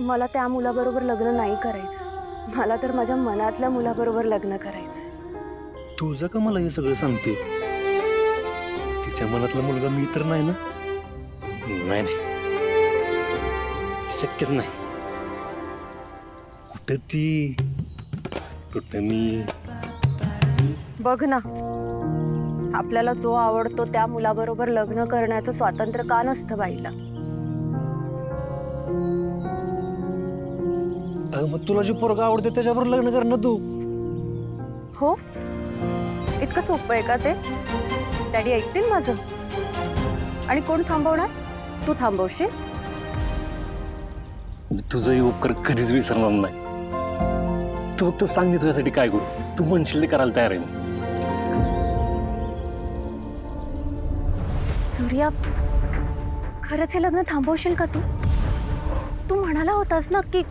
मला त्या मुलाबरोबर लग्न नाही करायचं, मला तर माझ्या मनातल्या मुलाबरोबर लग्न करायचं। तुझं का मला हे सगळं सांगते? तिच्या मनातला मुलगा मी तर नाही ना? नाही नाही, शक्यच नाही। कुठं ती, कुठं मी? बघ ना, आपल्याला जो आवडतो त्या मुलाबरोबर लग्न करण्याचं स्वातंत्र्य का नसतं बाईला? मग तुला जे पोरगा आवडते त्याच्यावर लग्न कर ना तू। हो, इतकं सोपं आहे का ते? डॅडी ऐकतील माझं? आणि कोण थांबवणार? तू थांबवशील? तुझंही उपकार कधीच विसरणार नाही। तू फक्त सांग मी तुझ्यासाठी काय करू, तू म्हणशील ते करायला तयार आहे मी। सूर्या, खरंच हे लग्न थांबवशील का तू? तू म्हणाला होतास ना की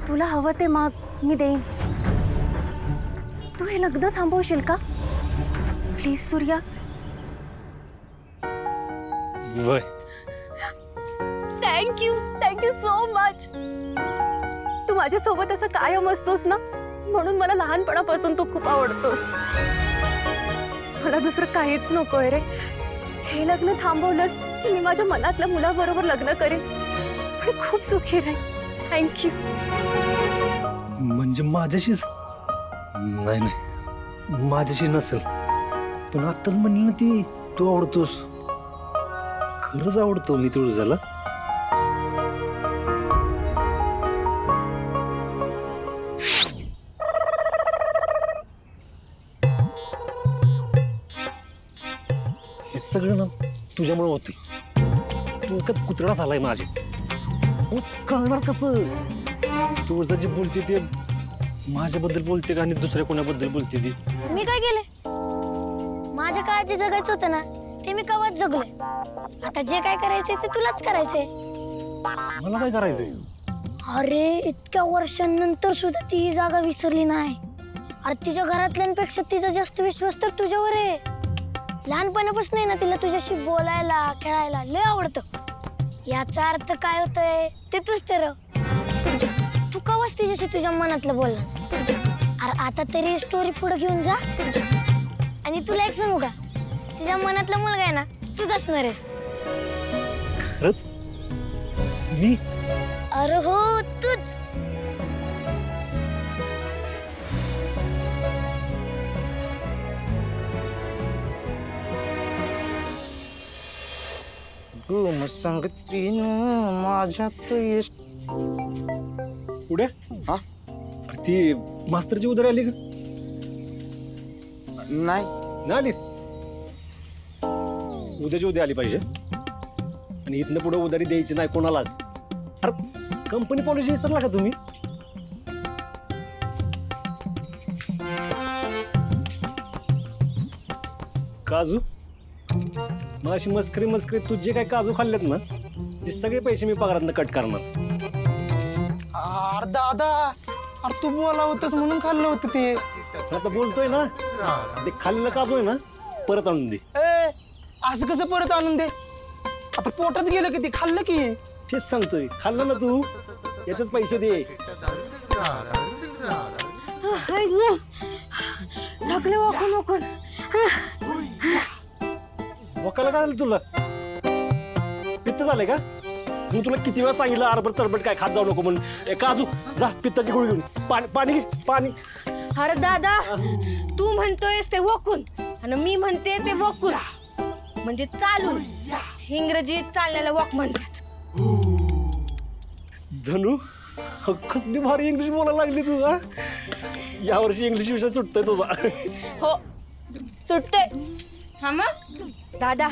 तुला हवं ते माग, मी देईन। तू हे लग्न थांबवशील का? प्लीज सूर्या। वय, थँक्यू सो मच। तू माझ्यासोबत असं कायम असतोस ना, म्हणून मला लहानपणापासून तू खूप आवडतोस। मला दुसरं काहीच नकोय रे। हे लग्न थांबवलंस की मी माझ्या मनातल्या मुलाबरोबर लग्न करेन आणि खूप सुखी राहीन। थँक्यू। म्हणजे माझ्याशीच? नाही नाही, माझ्याशी नसेल, पण आत्ताच म्हणली ना ती तू आवडतोस। खरंच आवडतो मी तुळजाला। हे सगळं ना तुझ्यामुळे होते। तू एका कुत्रा झालाय माझे, कळणार कसं? तुळजा जे बोलते ते माझ्याबद्दल बोलते का आणि दुसऱ्या कोणाबद्दल बोलते ती? मी काय केले? माझ्या काळजी जगायचं होतं ना, ते मी कवाच जगले। आता जे काय करायचंय ते तुलाच करायचंय। मला काय करायचंय? अरे इतक्या वर्षांनंतर सुद्धा ती ही जागा विसरली नाही। अरे तिच्या घरातल्यांपेक्षा तिचा जास्त विश्वास तर तुझ्यावर आहे। लहानपणापासून आहे ना तिला तुझ्याशी बोलायला खेळायला लय आवडतं। याचा अर्थ काय होतंय ते तूच ठरव। तू कवाच तिच्याशी तुझ्या मनातलं बोलला? अरे आता तरी स्टोरी पुढे घेऊन जा। आणि तुला एक सांगू का, तिच्या मनातला मुलगा आहे ना तुझाच नरेश। खरंच? मी? अरे हो, तूच। गुम संगतीनं माझ्यात पुढे हा? ती मास्तरची उदर आली का? नाही आली। उद्याची उद्या आली पाहिजे, आणि इथनं पुढे उधारी द्यायची नाही कोणालाच। अरे कंपनी पॉलिसी विसरला का तुम्ही? काजू मग अशी मस्करी तू जे काय काजू खाल्लेत ना ते सगळे पैसे मी पगारातनं कट करणार। अरे दादा, अरे तू बोला होतस म्हणून खाल्लं होतं ते। आता बोलतोय ना, ते खाल्लेलं काजू आहे ना परत आणून दे। असं कसं परत आणून दे? आता पोटात गेलं की ते खाल्लं की। तेच सांगतोय, खाल्लं ना तू याचेच पैसे दे। थकले वाकून वाकून। वकाला काय झालं तुला? पित्त झालंय का? मी तुला किती वेळा सांगितलं आरबट तरबट काय खात जाऊ नको म्हणून। काजू जा पित्ताची गोळी घेऊन, पाणी घे पाणी। अरे दादा, तू म्हणतोयस ते वकून आणि मी म्हणते ते वकून, म्हणजे चालून। इंग्रजीत चालण्याला वॉक म्हणतात। धनू, कसली भारी इंग्लिश बोलायला लागली तुझा। यावर्षी इंग्लिश विषय सुटतोय तुझा। हो सुटतोय। हा मग दादा,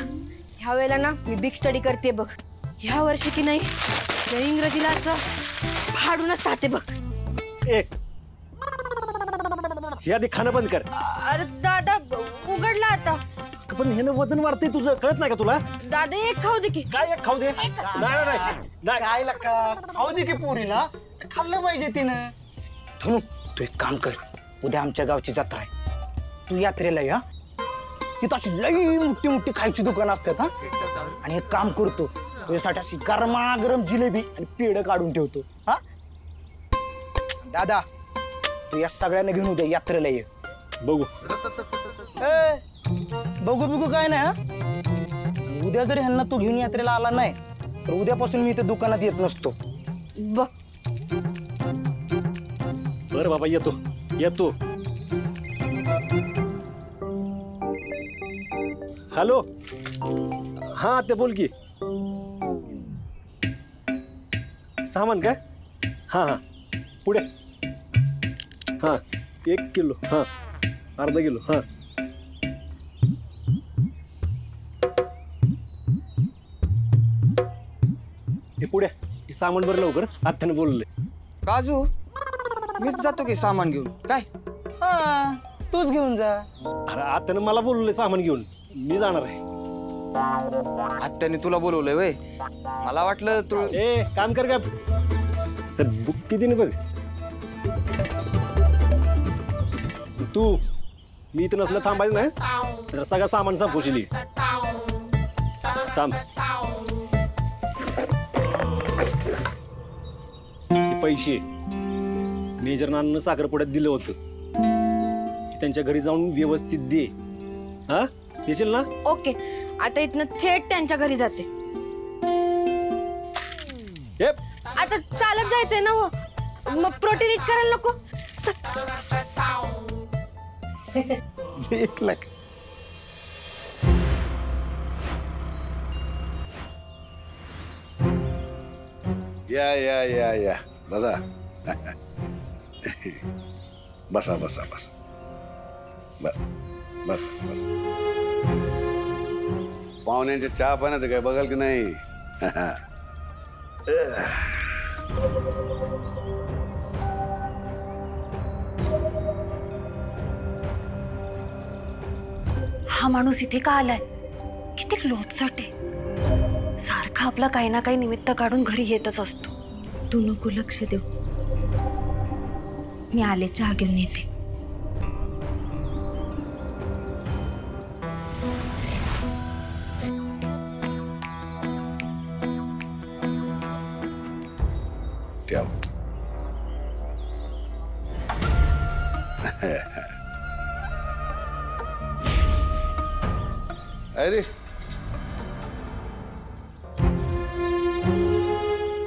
ह्या वेळेला ना मी बिग स्टडी करते बघ। ह्या वर्षी की नाही त्या इंग्रजीला असं फाडूनच राहते बघ। हे आधी खाणं बंद कर। अरे दादा उघडला आता। पण ह्यानं वजन वाढतंय तुझं, कळत नाही का तुला? दादा एक खाऊ दे की। काय एक खाऊ दे? नाही काय लका, खाऊ दे की पोरीला, खाल्लं पाहिजे तिनं। धनू तू एक काम कर, उद्या आमच्या गावची जत्रा आहे, तू यात्रेला या। तिथं अशी लई मोठी मोठी खायची दुकानं असतात हा। आणि एक काम करतो, तुझ्यासाठी अशी गरमागरम जिलेबी आणि पेढ काढून ठेवतो हा. दादा तू या सगळ्यांना घेऊन उद्या यात्रेला ये. बघू. ए, बघू बिगू काय नाही हा. उद्या जर ह्यांना तू घेऊन यात्रेला आला नाही तर उद्यापासून मी इथे दुकानात येत नसतो. बरं बाबा येतो येतो. हॅलो हा ते बोल की. सामान काय हां हां पुढे हां 1 किलो हां अर्धा किलो हां. हे पुढे हे सामान बरं लवकर आत्याने बोलले. काजू मीच जातो की सामान घेऊन. काय हा तूच घेऊन जा. अरे आत्याने मला बोलले सामान घेऊन मी जाणार आहे. आत्याने तुला बोलवलंय वय. मला वाटलं तू ए काम कर का बुक किती नाही बघ तू. मी इथं नसलं थांबायचं नाही तर सगळं सामान संपवशील. थांब. हे पैसे मेजरनानं साखरपुड्यात दिलं होतं की त्यांच्या घरी जाऊन व्यवस्थित दे. हा देशील ना. ओके आता इथनं थेट त्यांच्या घरी जाते. हे आता चालत जायचंय ना हो. मग प्रोटीन इट करायला नको. 1 लाख. या या या या बसा. बसा बसा बसा बस बस बस. पाहुण्यांच्या चहा पाण्याचं काय बघाल की नाही. हा माणूस इथे का आलाय? किती लोचट आहे. सारखा आपला काही ना काही निमित्त काढून घरी येतच असतो. तू नको लक्ष देऊ. मी आले चहा घेऊन येते. ठेव. अरे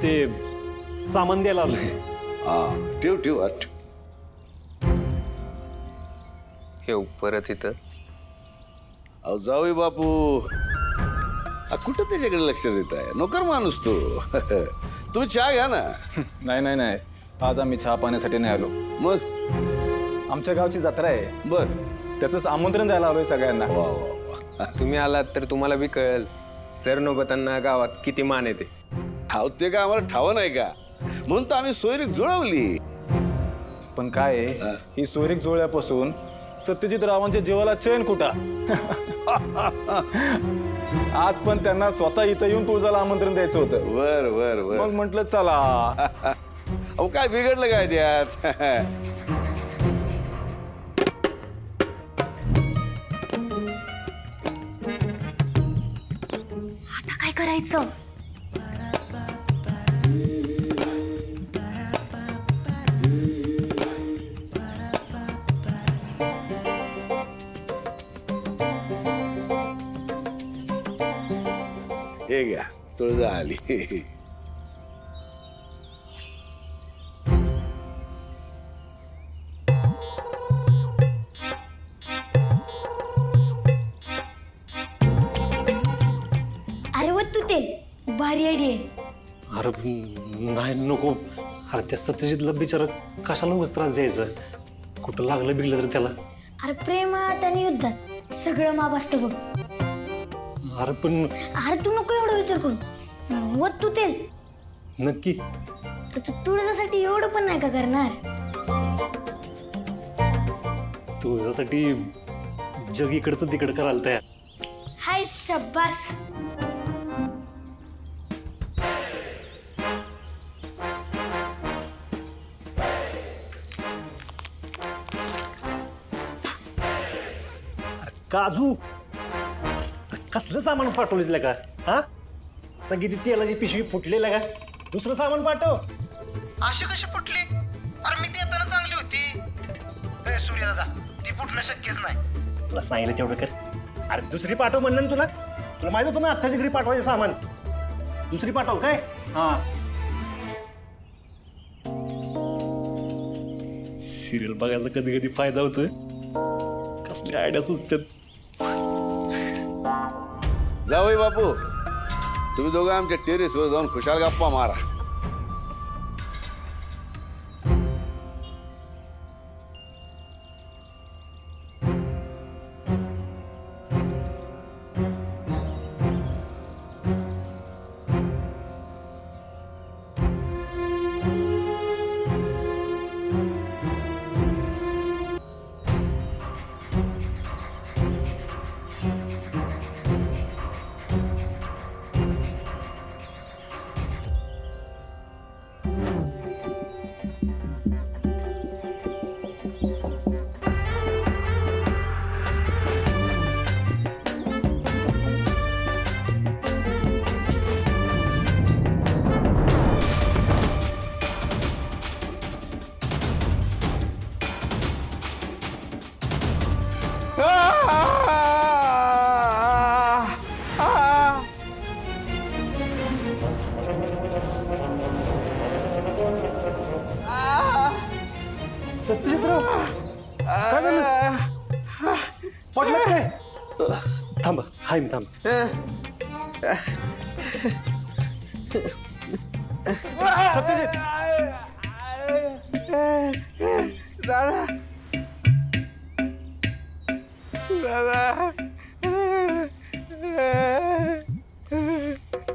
ते सामान द्यायला आलोय. हा ठेव ठेव आत ठेव. हे परत इथं अहो जाऊ बापू कुठं त्याच्याकडे लक्ष देत आहे. नोकर माणूस तू. तुम्ही चहा घ्या ना. नाही नाही नाही आज आम्ही चहा पाण्यासाठी नाही आलो. मग आमच्या गावची जत्रा आहे बर त्याचंच आमंत्रण द्यायला आलोय सगळ्यांना. वा वा वा. तुम्ही आलात तर तुम्हाला बी कळेल सर नोबतांना गावात किती मान येते. ठावते का आम्हाला ठाव नाही का म्हणून तर आम्ही सोयरीक जुळवली. पण काय आहे, ही सोयरीक जुळल्यापासून सत्यजित रावांच्या जीवाला चैन कुठा. आज पण त्यांना स्वतः इथं येऊन तुळजाला आमंत्रण द्यायचं होतं. बर बर बर. मग म्हटलं चला. अहो काय बिघडलं काय त्यात. आता काय करायचं? हे घ्या तुळजा आली. अरे व तू ते भारी आयडिया. अरे नाही नको. अरे त्या सत्यजितला बिचारा कशाला उगाच त्रास द्यायचा. कुठं लागलं बिगलं तर त्याला. अरे प्रेमात आणि युद्धात सगळं माप असतं बघ. अरे पण अरे तू नको एवढा विचार करू. व तू ते नक्की तू तुळजासाठी एवढं पण नाही का करणार. तुझ्यासाठी जग इकडचं तिकडं करायला तयार. हाय शब्बास. काजू कसलं सामान पाठवलीस का. हा किती तेलाची पिशवी फुटलेला का? दुसरं सामान पाठव. अशी कशी फुटली? अरे मी देताना चांगली होती. ए सूर्य दादा, ती फुटणं शक्यच नाही. तुला सांगितलं तेवढं कर. अरे दुसरी पाठव म्हणलं ना तुला. तुला माहित होतं ना अख्खाच्या घरी पाठवायचं सामान. दुसरी पाठव काय? हा. सिरियल बघायचा कधी कधी फायदा होतो. कसली आयडिया सुचतात. जावई बापू, तुम्ही दोघं आमच्या टेरेसवर जाऊन खुशाल गप्पा मारा. सत्यजितराव, काय झालं? पडलं काय? थांबा, हाय मी थांब. सत्यजित,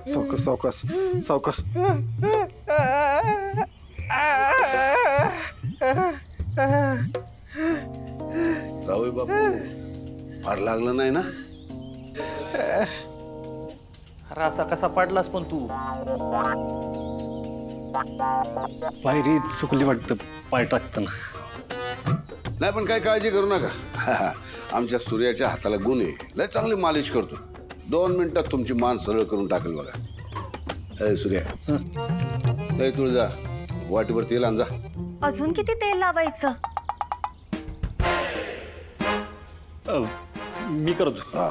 सावकाश सावकाश सावकाश. जावई बापू, फार लागलं नाही ना? अरे असा कसा पडलास पण तू? पायरी चुकली वाटतं पाय टाकताना. नाही पण काय काळजी करू नका. आमच्या सूर्याच्या हाताला गुण आहे. लय चांगली मालिश करतो. 2 मिनिटात तुमची मान सरळ करून टाकेल बघा. ए सूर्या, ए तुळजा, वाटीवर तेल आण जा. अजून किती तेल लावायचं? मी करतो. हा.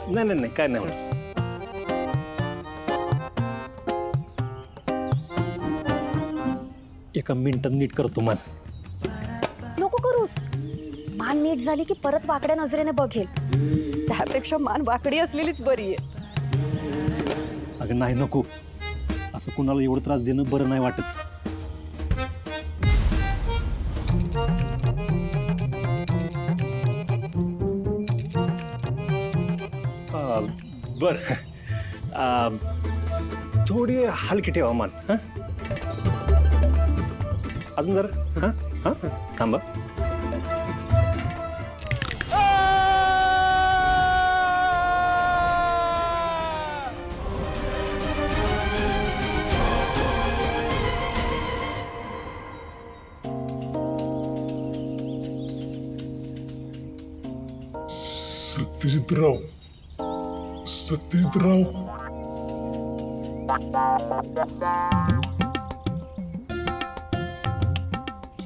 नाही नाही नाही, काय नाही होत. एका मिनिटात नीट करतो मान. नको करूस. मान नीट झाली की परत वाकड्या नजरेने बघेल. त्यापेक्षा मान वाकडी असलेलीच बरी आहे. अगं नाही, नको. असं कुणाला एवढं त्रास देणं बरं नाही वाटत. बर, थोडी हलकी ठेवा मान. हा, अजून जरा. हा हा, थांबा. सत्यजितराव, सत्यजितराव,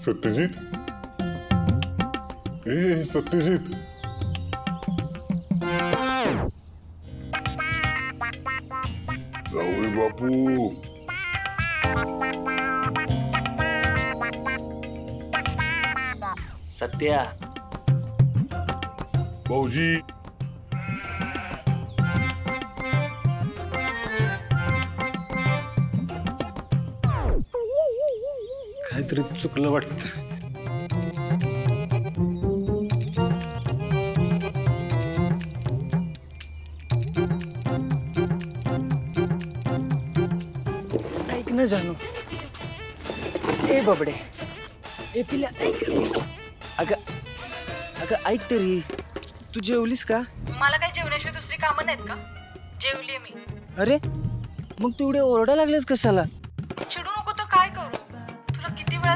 सत्यजित, ए सत्यजित, जावई बापू, सत्या, भाऊजी, काहीतरी चुकलं वाटतं. ऐक ना जानू. ए बबडे, ए पिल्या ऐक. अगं अगं ऐक तरी, तू जेवलीस का? मला काय जेवण्याशिवाय दुसरी कामं नाहीत का? जेवलीये मी. अरे मग तू एवढे ओरडा लागलेस कशाला? चिडू नको तर काय करू?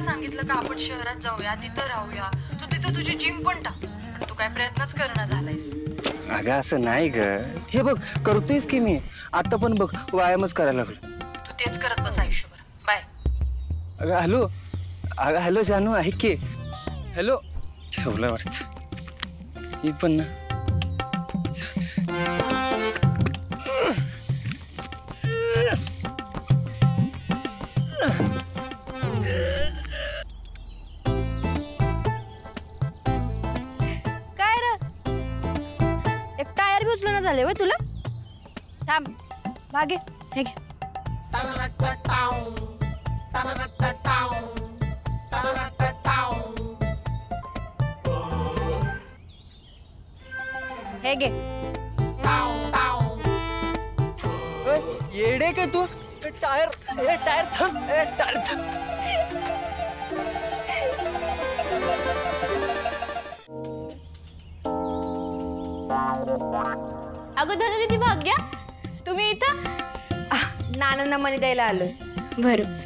सांगितलं का आपण शहरात जाऊया, तिथं राहूया, तू तिथं तुझी जिम पण टाक. पण तू काय प्रयत्नच करणं झालायस. अगं असं नाही ग. हे बघ करतोयस की मी आता पण बघ व्यायामच करायला लागलो. तू तेच करत बस आयुष्यभर. बाय. अगं हॅलो. अगं हॅलो जानू ऐक की. हॅलो. ठेवलं वाटतं ही पण ना. काय रे एक टायर बी उचलणं झाले होय तुला. थांब मागे हे घे. हे घे. येडे काय तू. टायर टायर थांब. टायर थांब. अगं धनुदीदी भाग्या तुम्ही इथं. नानांना मनी द्यायला आलोय. बरं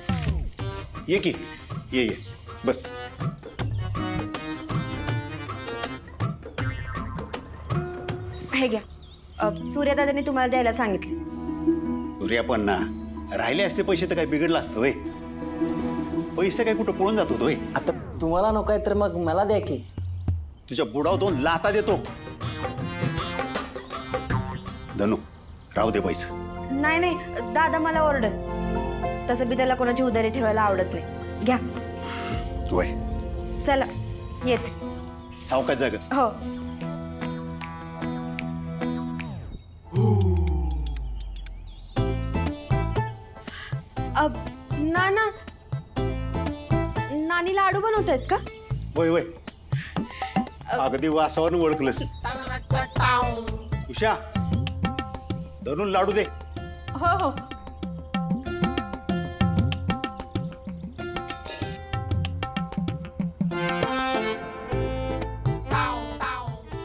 ये की ये बस. हे घ्या. सूर्यदादांनी तुम्हाला द्यायला सांगितले. सूर्या पण ना राहिले असते पैसे तर काय बिघडलं असतं वय. पैसे काय कुठं पळून जात होतोय. आता तुम्हाला नको आहे तर मग मला द्या की. तुझ्या बुडाव 2 लाता देतो. धनु राहू दे पैसे. नाही नाही दादा मला ओरडल. तसं बी त्याला कोणाची उधारी ठेवायला आवडत नाही. घ्या. वय चला येते. सावकाश जाग. हो. नाना नानी लाडू बनवतायत का. वय वय अगदी वासावरून ओळखलंस. उषा धनु लाडू दे. हो हो.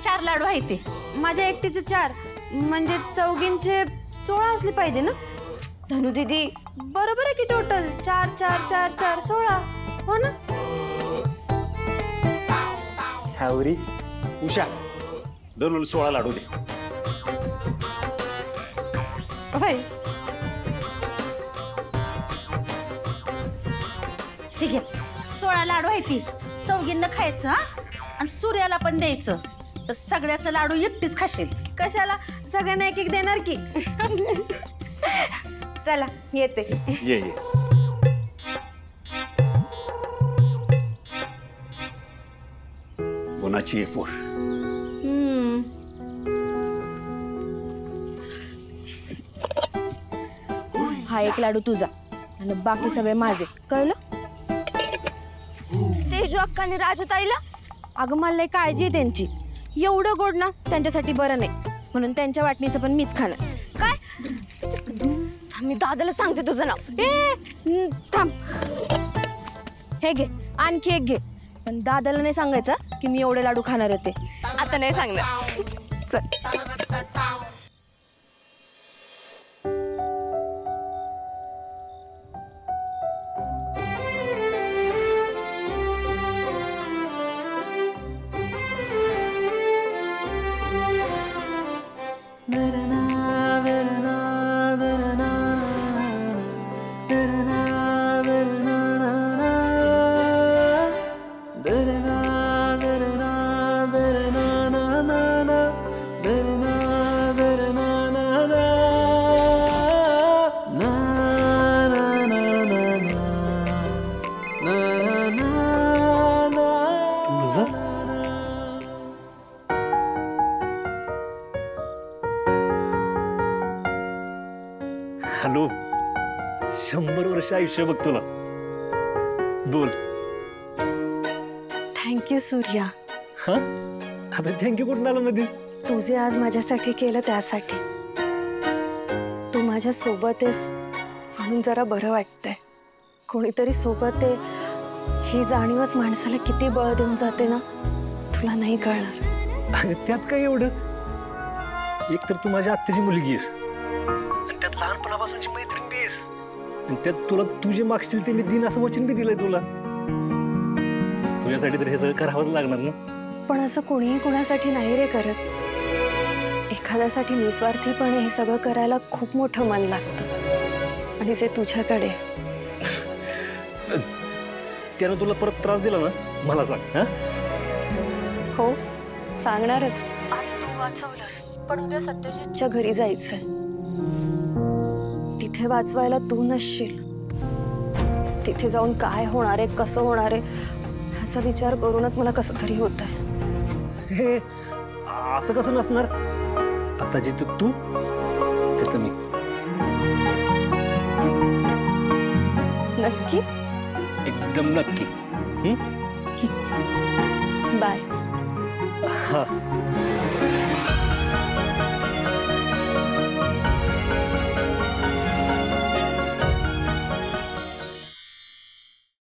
चार लाडू आहे ते. माझ्या एकटीचे 4 म्हणजे चौघींचे 16 असले पाहिजे ना. धनुदीदी बरोबर आहे की टोटल 4 4 4 4 16 हो ना. हावरी. उषा धनुला 16 लाडू दे. ठीक आहे. 16 लाडू आहे ती. चौघींना खायचं हा. आणि सूर्याला पण द्यायचं. तर सगळ्याचं लाडू एकटीच खाशील. कशाला सगळ्यांना एक एक देणार की. चला येते. ये कोणाची आहे पोर. हा एक लाडू तुझा आणि बाकी सगळे माझे. कळलं. तेजू अक्काने राजू ताईला. अगं मला लई काळजी आहे त्यांची. एवढं गोड ना त्यांच्यासाठी बरं नाही. म्हणून त्यांच्या वाटणीचं पण मीच खाणार. काय मी दादाला सांगते तुझं नाव. थांब. हे घे आणखी एक घे. पण दादाला नाही सांगायचं की मी एवढे लाडू खाणार होते. आता नाही सांगणार. चल. हॅलो 100 वर्ष आयुष्य बघ तुला. बोल. थँक्यू सूर्या. हा आता थँक्यू कुठून आलं मध्येच. तू जे आज माझ्यासाठी केलं त्यासाठी. तू माझ्या सोबत आहेस म्हणून जरा बरं वाटतंय. कोणीतरी सोबत आहे ही जाणीवच माणसाला किती बळ देऊन जाते ना तुला नाही कळणार. त्यात काय एवढं. एक तर तू माझ्या आत्याची मुलगी आहेस आणि त्यात लहानपणापासूनची मैत्रीण बी आहेस आणि त्यात तुला तू जे मागशील ते मी दिन असं वचन बी दिलंय तुला. तुझ्यासाठी तर हे सगळं करावंच लागणार ना. पण असं कोणीही कोणासाठी नाही रे करत. एखाद्यासाठी निस्वार्थीपणे हे सगळं करायला खूप मोठं मन लागतं आणि जे तुझ्याकडे. त्यानं तुला परत त्रास दिला ना मला सांग. हा हो सांगणारच. आज तू वाचवलंस पण उद्या सत्यजितच्या घरी जायचंय. तिथे वाचवायला तू नसशील. तिथे जाऊन काय होणार आहे कसं होणार आहे ह्याचा विचार करूनच मला कसं तरी होत आहे. हे असं कसं नसणार. आता जिथं तू तिथं मी. नक्की एकदम नक्की. बाय. हा